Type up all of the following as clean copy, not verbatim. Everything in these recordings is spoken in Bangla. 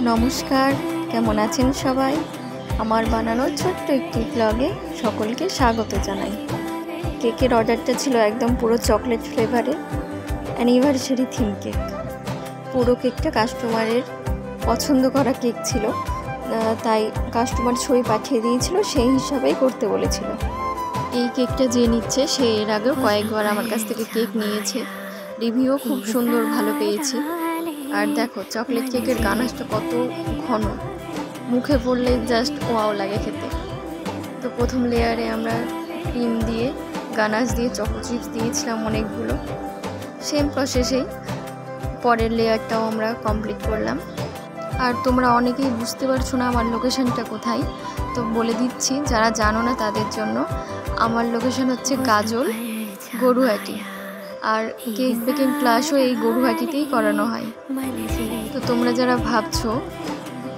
নমস্কার, কেমন আছেন সবাই? আমার বানানো ছোট্ট একটি ব্লগে সকলকে স্বাগত জানাই। কেকের অর্ডারটা ছিল একদম পুরো চকলেট ফ্লেভারের অ্যানিভার্সারি থিম কেক। পুরো কেকটা কাস্টমারের পছন্দ করা কেক ছিল, তাই কাস্টমার ছবি পাঠিয়ে দিয়েছিল, সেই হিসাবেই করতে বলেছিল। এই কেকটা যে নিচ্ছে সে এর আগেও কয়েকবার আমার কাছ থেকে কেক নিয়েছে, রিভিউ খুব সুন্দর ভালো পেয়েছি। আর দেখো চকলেট কেকের গানাশটা কত ঘন, মুখে পড়লে জাস্ট ওয়াও লাগে খেতে। তো প্রথম লেয়ারে আমরা ক্রিম দিয়ে গানাশ দিয়ে চকো চিপস দিয়েছিলাম অনেকগুলো। সেম প্রসেসেই পরের লেয়ারটাও আমরা কমপ্লিট করলাম। আর তোমরা অনেকেই বুঝতে পারছো না আমার লোকেশনটা কোথায়, তো বলে দিচ্ছি যারা জানো না তাদের জন্য। আমার লোকেশন হচ্ছে গাজল, গরুহাটি। আর কেক বেকিং ক্লাসও এই গরুহাটিতেই করানো হয়। তো তোমরা যারা ভাবছো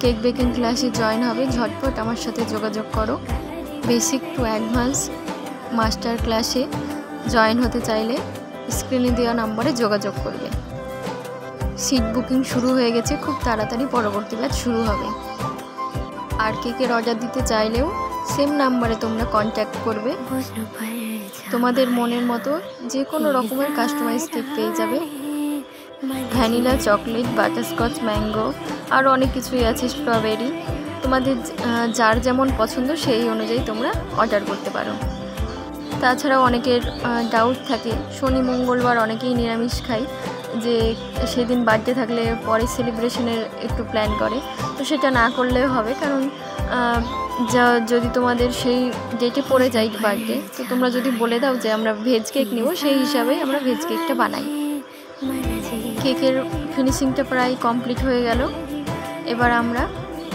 কেক বেকিং ক্লাসে জয়েন হবে, ঝটপট আমার সাথে যোগাযোগ করো। বেসিক টু অ্যাডভান্স মাস্টার ক্লাসে জয়েন হতে চাইলে স্ক্রিনে দেওয়া নম্বরে যোগাযোগ করবে। সিট বুকিং শুরু হয়ে গেছে, খুব তাড়াতাড়ি পরবর্তী ব্যাচ শুরু হবে। আর কেকের অর্ডার দিতে চাইলেও সেম নাম্বারে তোমরা কন্ট্যাক্ট করবে। তোমাদের মনের মতো যে কোনো রকমের কাস্টমাইজ কেক পেয়ে যাবে। ভ্যানিলা, চকলেট, বাটারস্কচ, ম্যাঙ্গো আর অনেক কিছুই আছে, স্ট্রবেরি। তোমাদের যার যেমন পছন্দ সেই অনুযায়ী তোমরা অর্ডার করতে পারো। তাছাড়াও অনেকের ডাউট থাকে, শনি মঙ্গলবার অনেকেই নিরামিষ খায়, যে সেদিন বার্থডে থাকলে পরে সেলিব্রেশনের একটু প্ল্যান করে। তো সেটা না করলেও হবে, কারণ যদি তোমাদের সেই ডেটে পড়ে যায় বার্থডে, তো তোমরা যদি বলে দাও যে আমরা ভেজ কেক নেব, সেই হিসাবেই আমরা ভেজ কেকটা বানাই। কেকের ফিনিশিংটা প্রায় কমপ্লিট হয়ে গেল। এবার আমরা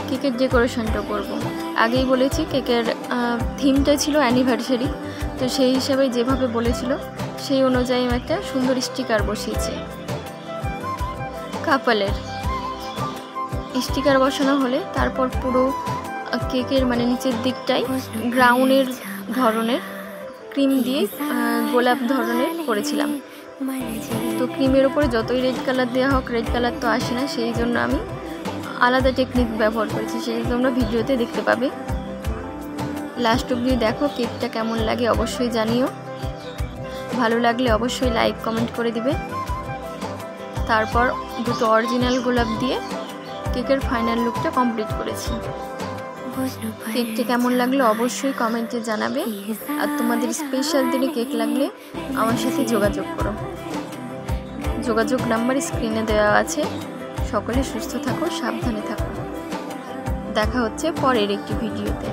কেকের ডেকোরেশনটা করব। আগেই বলেছি কেকের থিমটা ছিল অ্যানিভার্সারি, তো সেই হিসাবে যেভাবে বলেছিল সেই অনুযায়ী আমি একটা সুন্দর স্টিকার বসিয়েছি। কাপলের স্টিকার বসানো হলে তারপর পুরো কেকের মানে নিচের দিকটাই গ্রাউন্ডের ধরনের ক্রিম দিয়ে গোলাপ ধরনের করেছিলাম। তো ক্রিমের উপরে যতই রেড কালার দেওয়া হোক, রেড কালার তো আসে না, সেই জন্য আমি আলাদা টেকনিক ব্যবহার করেছি, সেটা তোমরা ভিডিওতে দেখতে পাবে। লাস্ট অবধি দেখো কেকটা কেমন লাগে অবশ্যই জানিও। ভালো লাগলে অবশ্যই লাইক কমেন্ট করে দিবে। তারপর দুটো অরিজিনাল গোলাপ দিয়ে কেকের ফাইনাল লুকটা কমপ্লিট করেছি। কেকটা কেমন লাগলো অবশ্যই কমেন্টে জানাবে। আর তোমাদের স্পেশাল দিনে কেক লাগলে আমার সাথে যোগাযোগ করো। যোগাযোগ নাম্বার স্ক্রিনে দেওয়া আছে। সকলে সুস্থ থাকো, সাবধানে থাকো। দেখা হচ্ছে পরের একটি ভিডিওতে।